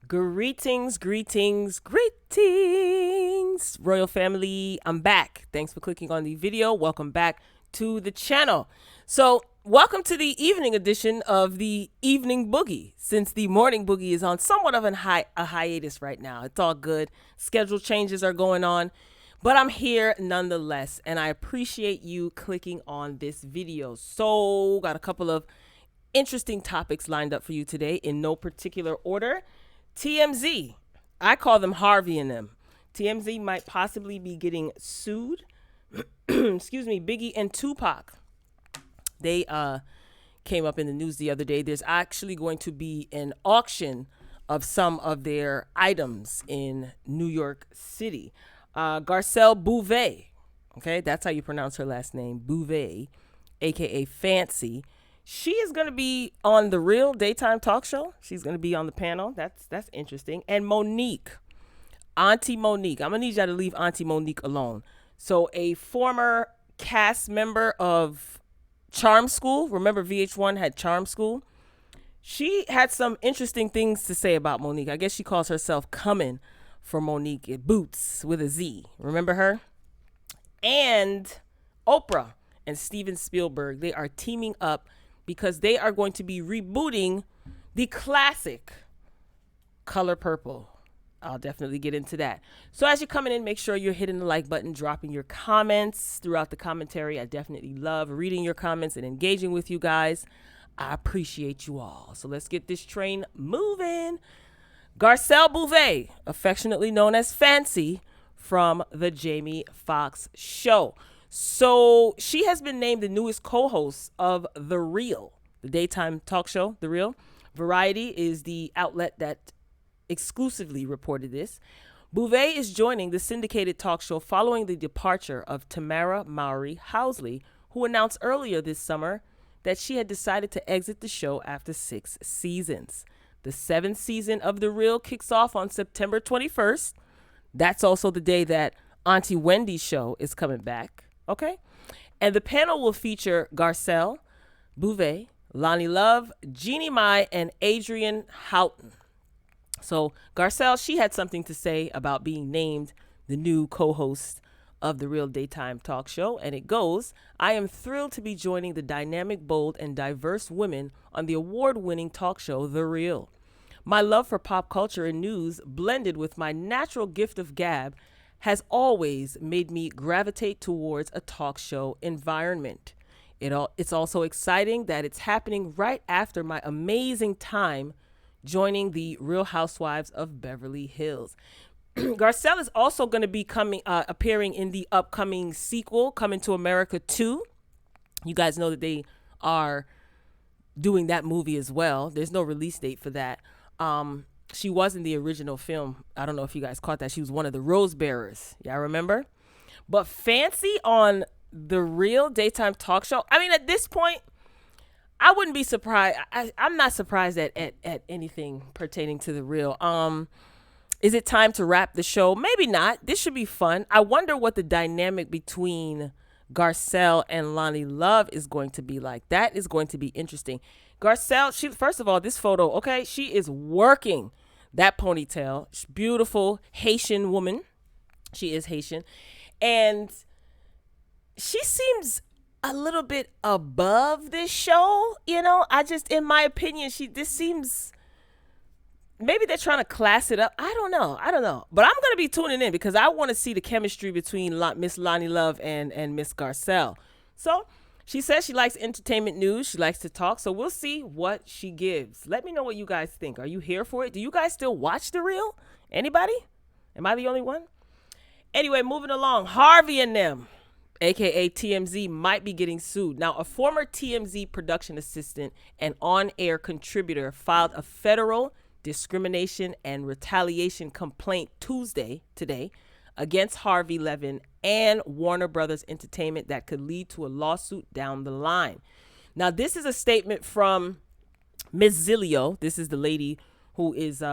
Greetings, greetings, greetings, royal family. I'm back. Thanks for clicking on the video. Welcome back to the channel. So welcome to the evening edition of the Evening Boogie, since the Morning Boogie is on somewhat of a hiatus right now. It's all good. Schedule changes are going on, but I'm here nonetheless, and I appreciate you clicking on this video. So got a couple of interesting topics lined up for you today in no particular order. TMZ, I call them Harvey and them. TMZ might possibly be getting sued. Excuse me, Biggie and Tupac. They came up in the news the other day. There's actually going to be an auction of some of their items in New York City. Garcelle Bouvier, okay, that's how you pronounce her last name, Bouvier, aka Fancy. She is going to be on the Real daytime talk show. She's going to be on the panel. That's interesting. And Monique, Auntie Monique. I'm going to need y'all to leave Auntie Monique alone. So a former cast member of Charm School. Remember VH1 had Charm School? She had some interesting things to say about Monique. I guess she calls herself coming for Monique. It Boots with a Z. Remember her? And Oprah and Steven Spielberg, they are teaming up because they are going to be rebooting the classic Color Purple. I'll definitely get into that. So as you're coming in, make sure you're hitting the like button, dropping your comments throughout the commentary. I definitely love reading your comments and engaging with you guys. I appreciate you all. So let's get this train moving. Garcelle Bouvier, affectionately known as Fancy, from the Jamie Foxx Show. So she has been named the newest co-host of The Real, the daytime talk show, The Real. Variety is the outlet that exclusively reported this. Bouvier is joining the syndicated talk show following the departure of Tamara Mowry Housley, who announced earlier this summer that she had decided to exit the show after 6 seasons. The 7th season of The Real kicks off on September 21st. That's also the day that Auntie Wendy's show is coming back. Okay, and the panel will feature Garcelle Bouvier, Lonnie Love, Jeannie Mai, and Adrienne Houghton. So Garcelle, she had something to say about being named the new co-host of The Real daytime talk show, and it goes, "I am thrilled to be joining the dynamic, bold, and diverse women on the award-winning talk show, The Real. My love for pop culture and news, blended with my natural gift of gab, has always made me gravitate towards a talk show environment. It's also exciting that it's happening right after my amazing time joining the Real Housewives of Beverly Hills." Garcelle is also going to be appearing in the upcoming sequel, Coming to America 2. You guys know that they are doing that movie as well. There's no release date for that. She was in the original film. I don't know if you guys caught that. She was one of the Rose Bearers. Y'all remember? But Fancy on The Real daytime talk show. I mean, at this point, I wouldn't be surprised. I'm not surprised at anything pertaining to The Real. Is it time to wrap the show? Maybe not. This should be fun. I wonder what the dynamic between Garcelle and Lonnie Love is going to be like. That is going to be interesting. Garcelle, first of all, this photo, okay, she is working that ponytail. She's beautiful Haitian woman. She is Haitian. And she seems a little bit above this show. You know, in my opinion, this seems, maybe they're trying to class it up. I don't know. But I'm going to be tuning in because I want to see the chemistry between Miss Lonnie Love and Miss Garcelle. So she says she likes entertainment news. She likes to talk. So we'll see what she gives. Let me know what you guys think. Are you here for it? Do you guys still watch The Real? Anybody? Am I the only one? Anyway, moving along. Harvey and them, aka TMZ, might be getting sued. Now, a former TMZ production assistant and on-air contributor filed a federal discrimination and retaliation complaint today, against Harvey Levin and Warner Brothers Entertainment that could lead to a lawsuit down the line. Now, this is a statement from Ms. Zilio. This is the lady who is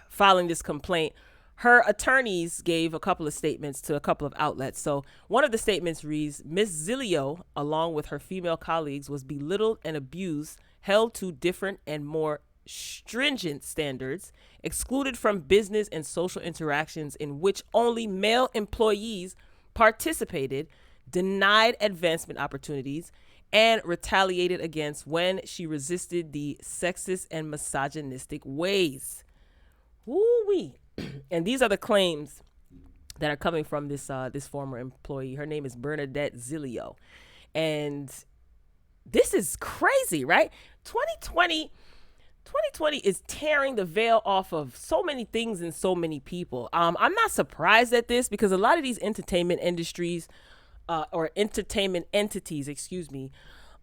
filing this complaint. Her attorneys gave a couple of statements to a couple of outlets. So one of the statements reads, "Ms. Zilio, along with her female colleagues, was belittled and abused, held to different and more stringent standards, excluded from business and social interactions in which only male employees participated, denied advancement opportunities, and retaliated against when she resisted the sexist and misogynistic ways. Woo-wee. And these are the claims that are coming from this former employee. Her name is Bernadette Zilio. And this is crazy, right? 2020 is tearing the veil off of so many things and so many people. I'm not surprised at this because a lot of these entertainment industries or entertainment entities,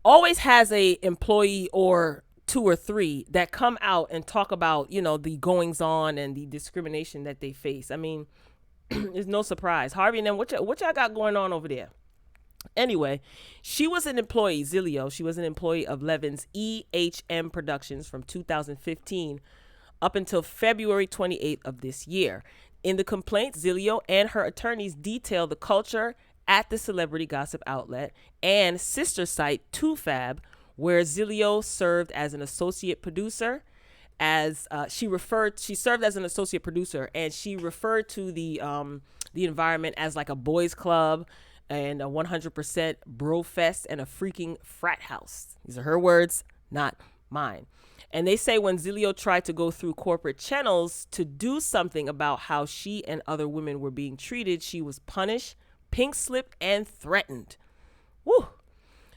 always has a employee or two or three that come out and talk about, the goings on and the discrimination that they face. I mean, it's no surprise. Harvey and them, what y'all got going on over there? Anyway, she was an employee, Zilio. She was an employee of Levin's EHM Productions from 2015 up until February 28th of this year. In the complaint, Zilio and her attorneys detail the culture at the celebrity gossip outlet and sister site TwoFab, where Zilio served as an associate producer. She served as an associate producer, and she referred to the environment as like a boys club and a 100% bro fest and a freaking frat house. These are her words, not mine. And they say when Zilio tried to go through corporate channels to do something about how she and other women were being treated, she was punished, pink slipped, and threatened. Woo!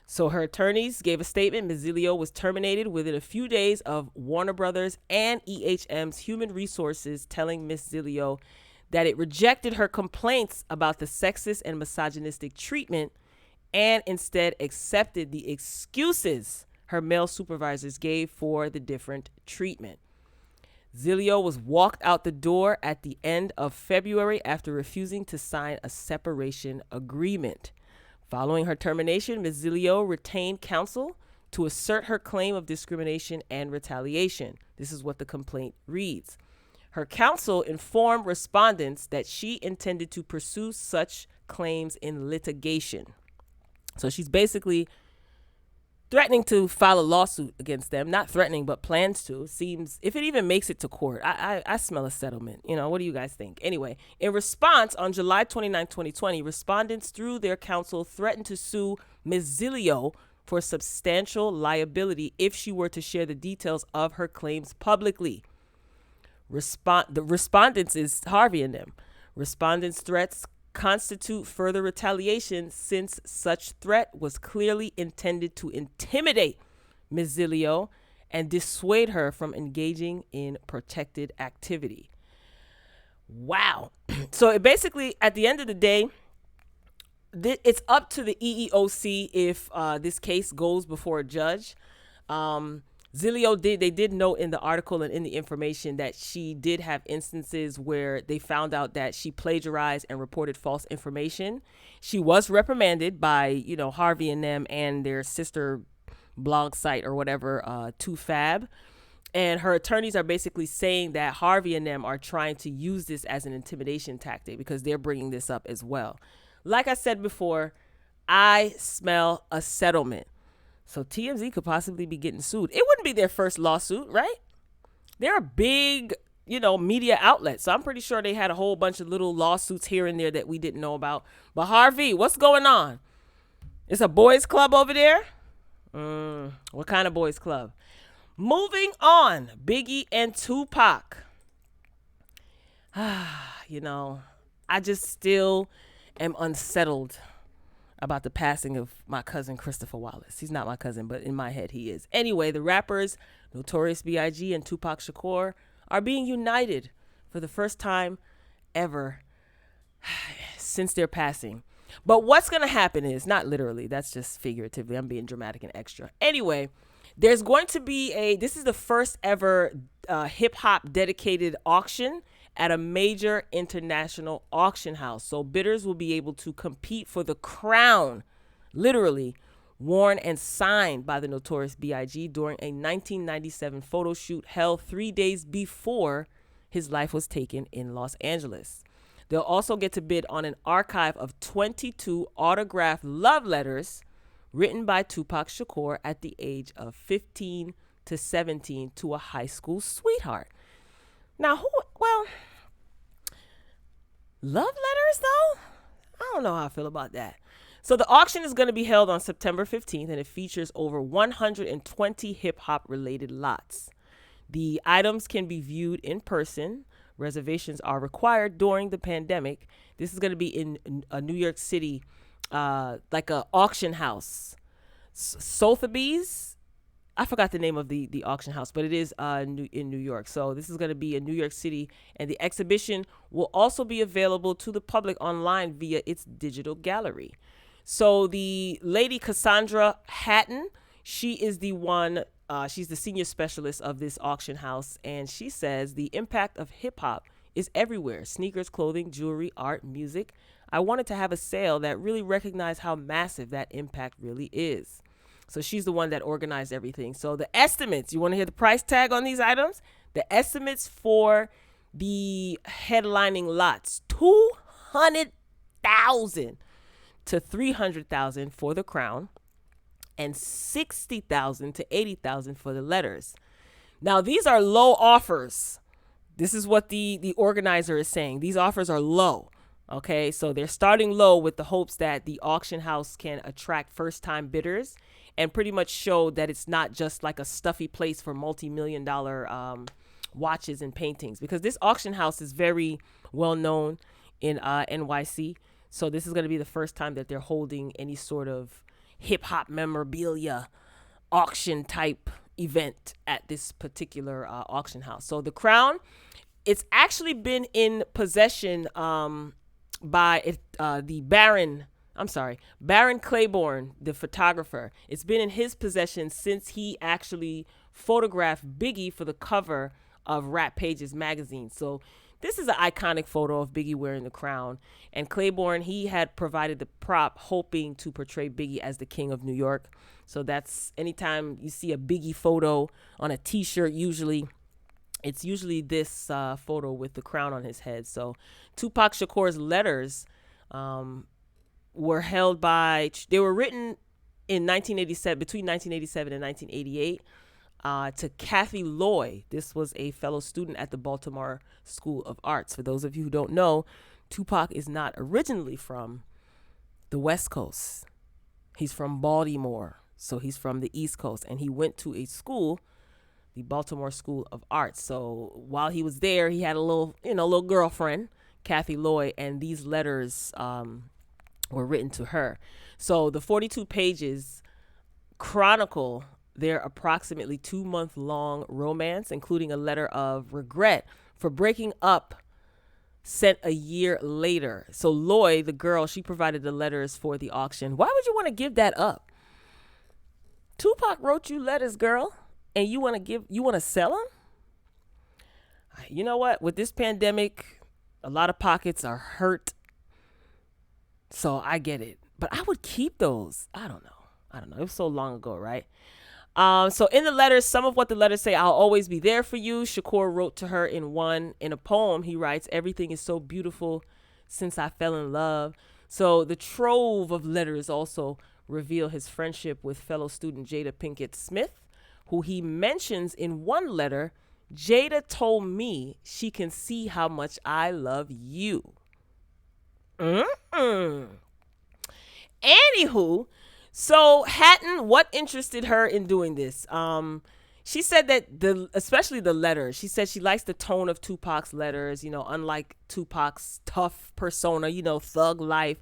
So her attorneys gave a statement. Ms. Zilio was terminated within a few days of Warner Brothers and EHM's human resources telling Ms. Zilio that it rejected her complaints about the sexist and misogynistic treatment and instead accepted the excuses her male supervisors gave for the different treatment. Zilio was walked out the door at the end of February after refusing to sign a separation agreement. Following her termination, Ms. Zilio retained counsel to assert her claim of discrimination and retaliation. This is what the complaint reads. Her counsel informed respondents that she intended to pursue such claims in litigation. So she's basically threatening to file a lawsuit against them. Not threatening, but plans to. Seems, if it even makes it to court, I smell a settlement. What do you guys think? Anyway, in response, on July 29, 2020, respondents through their counsel threatened to sue Ms. Zilio for substantial liability if she were to share the details of her claims publicly. The respondents is Harvey and them. Respondents' threats constitute further retaliation since such threat was clearly intended to intimidate Ms. Zilio and dissuade her from engaging in protected activity. Wow. So it basically, at the end of the day, it's up to the EEOC if this case goes before a judge. Zilio they did note in the article and in the information that she did have instances where they found out that she plagiarized and reported false information. She was reprimanded by, Harvey and them and their sister blog site or whatever, TwoFab. And her attorneys are basically saying that Harvey and them are trying to use this as an intimidation tactic because they're bringing this up as well. Like I said before, I smell a settlement. So TMZ could possibly be getting sued. It wouldn't be their first lawsuit, right? They're a big, media outlet. So I'm pretty sure they had a whole bunch of little lawsuits here and there that we didn't know about. But Harvey, what's going on? It's a boys club over there? What kind of boys club? Moving on, Biggie and Tupac. I just still am unsettled about the passing of my cousin Christopher Wallace. He's not my cousin, but in my head he is. Anyway, the rappers Notorious B.I.G. and Tupac Shakur are being united for the first time ever since their passing. But what's going to happen is, not literally, that's just figuratively, I'm being dramatic and extra. Anyway, there's going to be this is the first ever hip hop dedicated auction at a major international auction house. So bidders will be able to compete for the crown, literally, worn and signed by the Notorious B.I.G. during a 1997 photo shoot held 3 days before his life was taken in Los Angeles. They'll also get to bid on an archive of 22 autographed love letters written by Tupac Shakur at the age of 15 to 17 to a high school sweetheart. Now, well, love letters though? I don't know how I feel about that. So the auction is going to be held on September 15th, and it features over 120 hip-hop related lots. The items can be viewed in person. Reservations are required during the pandemic. This is going to be in a New York City, like a auction house. Sotheby's. I forgot the name of the auction house, but it is in New York. So this is going to be in New York City, and the exhibition will also be available to the public online via its digital gallery. So the lady Cassandra Hatton, she is the one, she's the senior specialist of this auction house, and she says the impact of hip hop is everywhere: sneakers, clothing, jewelry, art, music. I wanted to have a sale that really recognized how massive that impact really is. So she's the one that organized everything. So the estimates, you want to hear the price tag on these items? The estimates for the headlining lots, $200,000 to $300,000 for the crown, and $60,000 to $80,000 for the letters. Now these are low offers. This is what the organizer is saying. These offers are low. Okay, so they're starting low with the hopes that the auction house can attract first-time bidders and pretty much show that it's not just like a stuffy place for multi-million-dollar watches and paintings, because this auction house is very well known in NYC. So this is going to be the first time that they're holding any sort of hip-hop memorabilia auction type event at this particular auction house. So the crown, it's actually been in possession by the Baron Claiborne, the photographer. It's been in his possession since he actually photographed Biggie for the cover of Rap Pages magazine. So this is an iconic photo of Biggie wearing the crown. And Claiborne, he had provided the prop hoping to portray Biggie as the king of New York. So that's, anytime you see a Biggie photo on a t-shirt, it's usually this photo with the crown on his head. So Tupac Shakur's letters were written in 1987, between 1987 and 1988. To Kathy Loy. This was a fellow student at the Baltimore School of Arts. For those of you who don't know, Tupac is not originally from the West Coast. He's from Baltimore, so he's from the East Coast, and he went to a school, the Baltimore School of Arts. So while he was there, he had a little girlfriend, Kathy Loy, and these letters were written to her. So the 42 pages chronicle their approximately 2-month-long romance, including a letter of regret for breaking up sent a year later. So Loy, the girl, she provided the letters for the auction. Why would you want to give that up? Tupac wrote you letters, girl, and you want to sell them? You know what? With this pandemic, a lot of pockets are hurt. So I get it. But I would keep those. I don't know. It was so long ago, right? So in the letters, some of what the letters say: I'll always be there for you. Shakur wrote to her in a poem. He writes, everything is so beautiful since I fell in love. So the trove of letters also reveal his friendship with fellow student Jada Pinkett Smith, who he mentions in one letter. Jada told me she can see how much I love you. Anywho, so Hatton, what interested her in doing this? She said that especially the letters, she said she likes the tone of Tupac's letters, unlike Tupac's tough persona, thug life.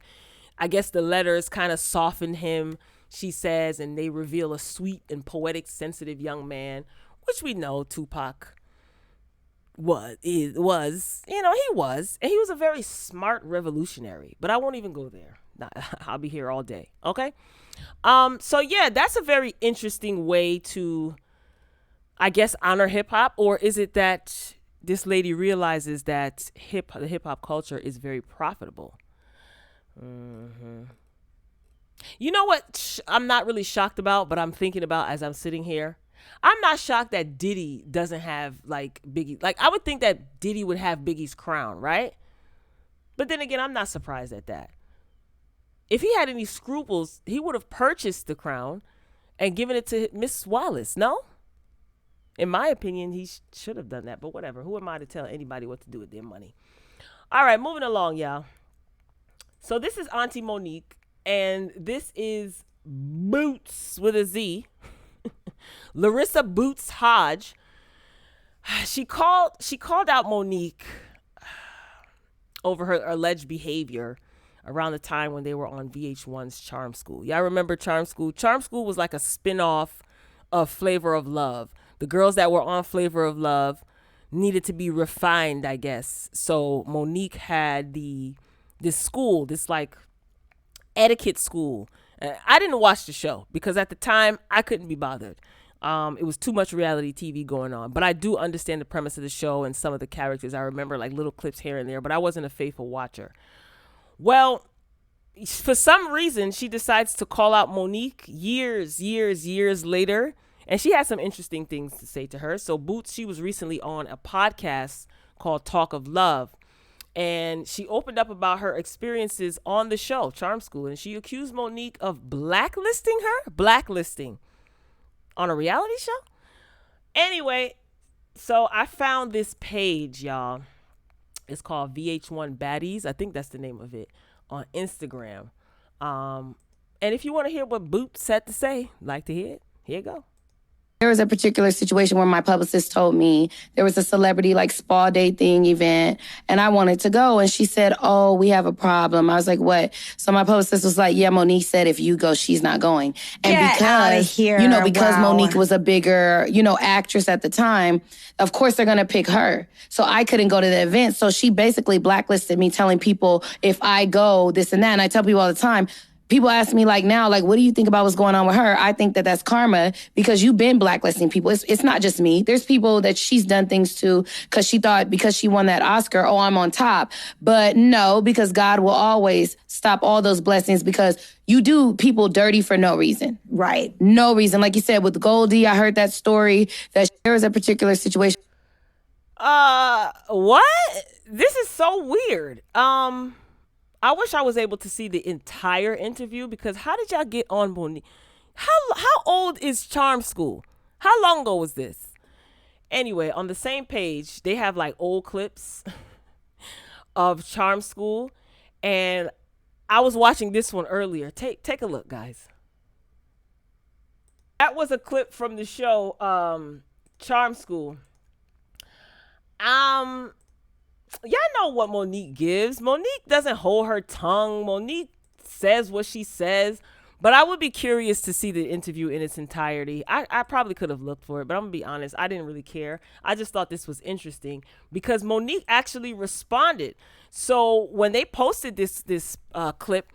I guess the letters kind of softened him, she says, and they reveal a sweet and poetic, sensitive young man, which we know Tupac was. He was. And he was a very smart revolutionary, but I won't even go there. I'll be here all day. Okay. So yeah, that's a very interesting way to, I guess, honor hip hop. Or is it that this lady realizes that the hip hop culture is very profitable? You know what I'm not really shocked about, but I'm thinking about as I'm sitting here? I'm not shocked that Diddy doesn't have like Biggie. Like, I would think that Diddy would have Biggie's crown, right? But then again, I'm not surprised at that. If he had any scruples, he would have purchased the crown and given it to Miss Wallace, no? In my opinion, he should have done that, but whatever. Who am I to tell anybody what to do with their money? All right, moving along, y'all. So this is Auntie Monique, and this is Boots with a Z. Larissa Boots Hodge. She called out Monique over her alleged behavior around the time when they were on VH1's Charm School. Y'all remember Charm School? Charm School was like a spin-off of Flavor of Love. The girls that were on Flavor of Love needed to be refined, I guess. So Monique had this school, this like etiquette school. I didn't watch the show because at the time I couldn't be bothered. It was too much reality TV going on, but I do understand the premise of the show and some of the characters. I remember like little clips here and there, but I wasn't a faithful watcher. Well, for some reason, she decides to call out Monique years later, and she had some interesting things to say to her. So Boots, she was recently on a podcast called Talk of Love, and she opened up about her experiences on the show, Charm School, and she accused Monique of blacklisting on a reality show. Anyway, so I found this page, y'all. It's called VH1 Baddies. I think that's the name of it on Instagram. And if you want to hear what Boots had to say, like to hear it, here you go. There was a particular situation where my publicist told me there was a celebrity like spa day thing event and I wanted to go. And she said, oh, we have a problem. I was like, what? So my publicist was like, yeah, Monique said if you go, she's not going. And Get because, outta here. because Wow. Monique was a bigger, actress at the time, of course they're going to pick her. So I couldn't go to the event. So she basically blacklisted me, telling people if I go, this and that. And I tell people all the time, people ask me like now, like, what do you think about what's going on with her? I think that that's karma because you've been blacklisting people. It's not just me. There's people that she's done things to because she thought because she won that Oscar, oh, I'm on top. But no, because God will always stop all those blessings because you do people dirty for no reason. Right. No reason. Like you said, with Goldie, I heard that story that there was a particular situation. What? This is so weird. I wish I was able to see the entire interview because how did y'all get on Monique? How old is Charm School? How long ago was this? Anyway, on the same page, they have like old clips of Charm School, and I was watching this one earlier. Take a look, guys. That was a clip from the show Charm School. Y'all know what Monique gives. Monique doesn't hold her tongue. Monique says what she says. But I would be curious to see the interview in its entirety. I probably could have looked for it, but I'm going to be honest. I didn't really care. I just thought this was interesting because Monique actually responded. So when they posted this clip,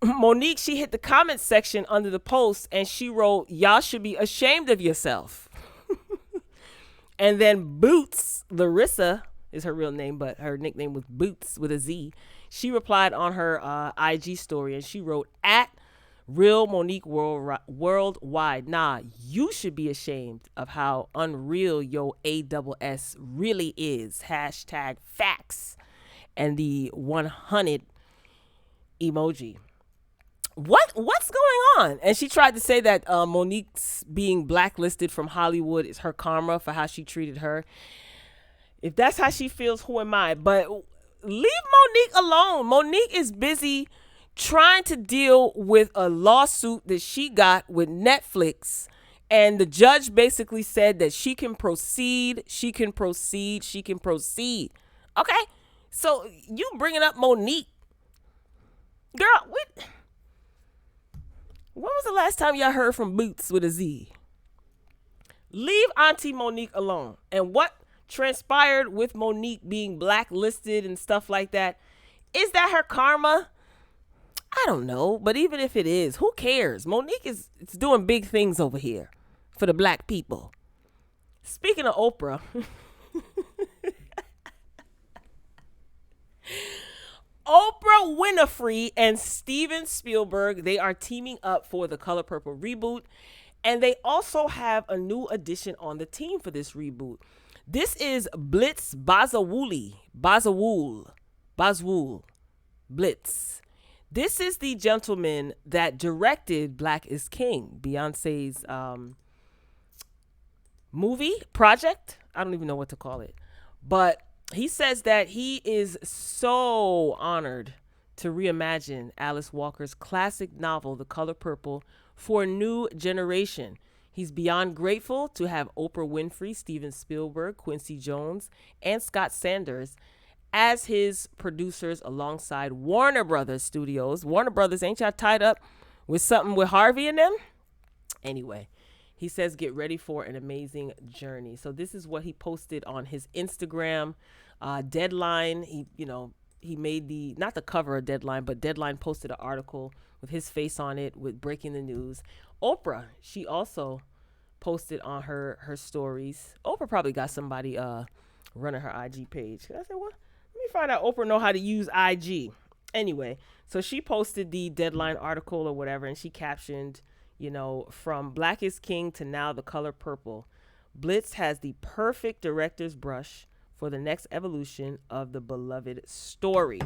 Monique, she hit the comment section under the post and she wrote, y'all should be ashamed of yourself. And then Boots, Larissa, is her real name, but her nickname was Boots with a Z. She replied on her IG story and she wrote, at Real Monique Worldwide. Nah, you should be ashamed of how unreal your ASS really is. Hashtag facts. And the 100 emoji. What's going on? And she tried to say that Monique's being blacklisted from Hollywood is her karma for how she treated her. If that's how she feels, who am I? But leave Monique alone. Monique is busy trying to deal with a lawsuit that she got with Netflix. And the judge basically said that she can proceed. Okay? So you bringing up Monique. Girl, when was the last time y'all heard from Boots with a Z? Leave Auntie Monique alone. And what transpired with Monique being blacklisted and stuff like that, is that her karma? I don't know, but even if it is, who cares? Monique is doing big things over here for the black people. Speaking of Oprah, Oprah Winfrey and Steven Spielberg, they are teaming up for the Color Purple reboot, and they also have a new addition on the team for this reboot. This is Blitz Bazawule. Blitz. This is the gentleman that directed Black is King, Beyonce's movie project. I don't even know what to call it. But he says that he is so honored to reimagine Alice Walker's classic novel, The Color Purple, for a new generation. He's beyond grateful to have Oprah Winfrey, Steven Spielberg, Quincy Jones, and Scott Sanders as his producers alongside Warner Brothers Studios. Warner Brothers, ain't y'all tied up with something with Harvey and them? Anyway, he says get ready for an amazing journey. So this is what he posted on his Instagram. Deadline, he made not the cover of Deadline, but Deadline posted an article with his face on it with breaking the news. Oprah, she also posted on her stories. Oprah probably got somebody running her IG page. I said, what? Let me find out Oprah know how to use IG. Anyway, so she posted the Deadline article or whatever, and she captioned, from Black is King to now The Color Purple, Blitz has the perfect director's brush for the next evolution of the beloved story.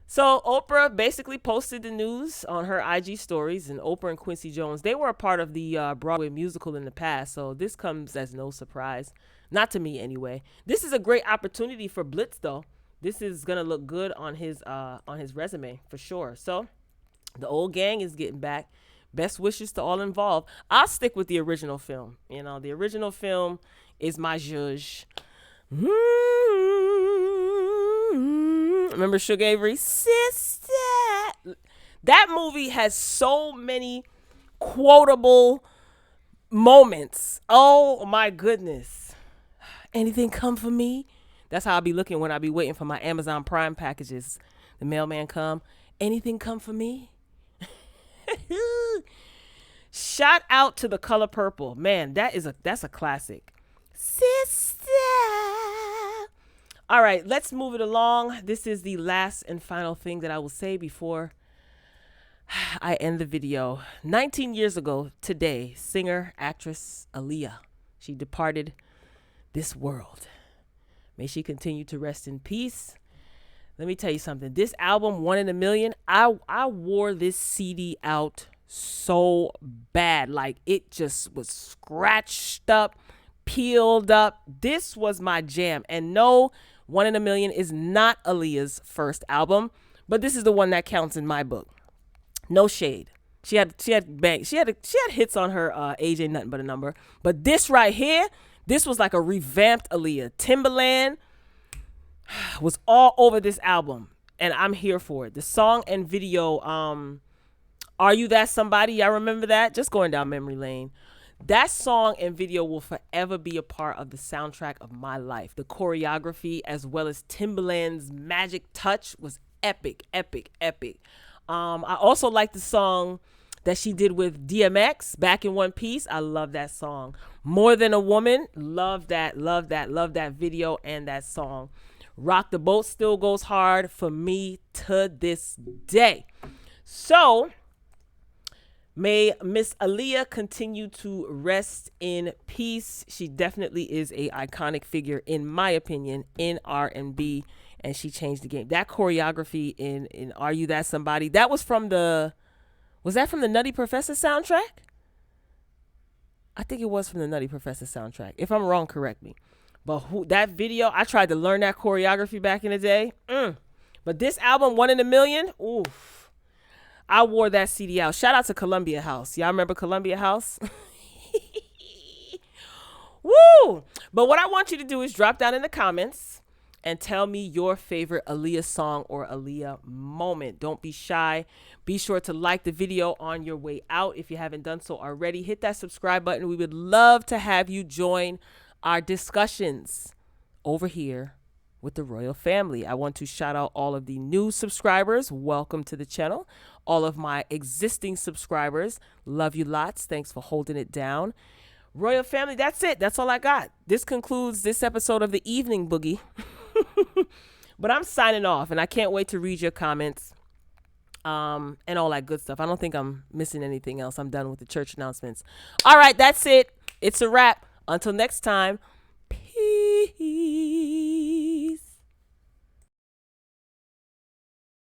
So Oprah basically posted the news on her IG stories, and Oprah and Quincy Jones, they were a part of the Broadway musical in the past, so this comes as no surprise. Not to me anyway. This is a great opportunity for Blitz though. This is going to look good on his resume for sure. So the old gang is getting back. Best wishes to all involved. I'll stick with the original film. The original film is my zhuzh. Remember Sugar Avery? Sister. That movie has so many quotable moments. Oh my goodness. Anything come for me? That's how I be looking when I be waiting for my Amazon Prime packages. The mailman come. Anything come for me? Shout out to The Color Purple. Man, that's a classic. Sister. All right, let's move it along. This is the last and final thing that I will say before I end the video. 19 years ago today, singer, actress Aaliyah, she departed this world. May she continue to rest in peace. Let me tell you something. This album, One in a Million, I wore this CD out so bad. Like, it just was scratched up, peeled up. This was my jam. And no, One in a Million is not Aaliyah's first album, but this is the one that counts in my book. No shade. She had hits on her Age Ain't Nothing But a Number. But this right here, this was like a revamped Aaliyah. Timbaland was all over this album, and I'm here for it. The song and video, Are You That Somebody? Y'all remember that? Just going down memory lane. That song and video will forever be a part of the soundtrack of my life. The choreography, as well as Timbaland's magic touch, was epic, epic, epic. I also like the song that she did with DMX, Back in One Piece. I love that song. More Than a Woman, love that video and that song. Rock the Boat still goes hard for me to this day. So, may Miss Aaliyah continue to rest in peace. She definitely is a iconic figure, in my opinion, in R&B, and she changed the game. That choreography in Are You That Somebody? That was from the Nutty Professor soundtrack? I think it was from the Nutty Professor soundtrack. If I'm wrong, correct me. But that video, I tried to learn that choreography back in the day. But this album, One in a Million, oof. I wore that CD out. Shout out to Columbia House. Y'all remember Columbia House? Woo! But what I want you to do is drop down in the comments and tell me your favorite Aaliyah song or Aaliyah moment. Don't be shy. Be sure to like the video on your way out if you haven't done so already. Hit that subscribe button. We would love to have you join our discussions over here with the royal family. I want to shout out all of the new subscribers. Welcome to the channel. All of my existing subscribers, love you lots. Thanks for holding it down. Royal family, that's it. That's all I got. This concludes this episode of the Evening Boogie. But I'm signing off, and I can't wait to read your comments and all that good stuff. I don't think I'm missing anything else. I'm done with the church announcements. All right, that's it. It's a wrap. Until next time, peace.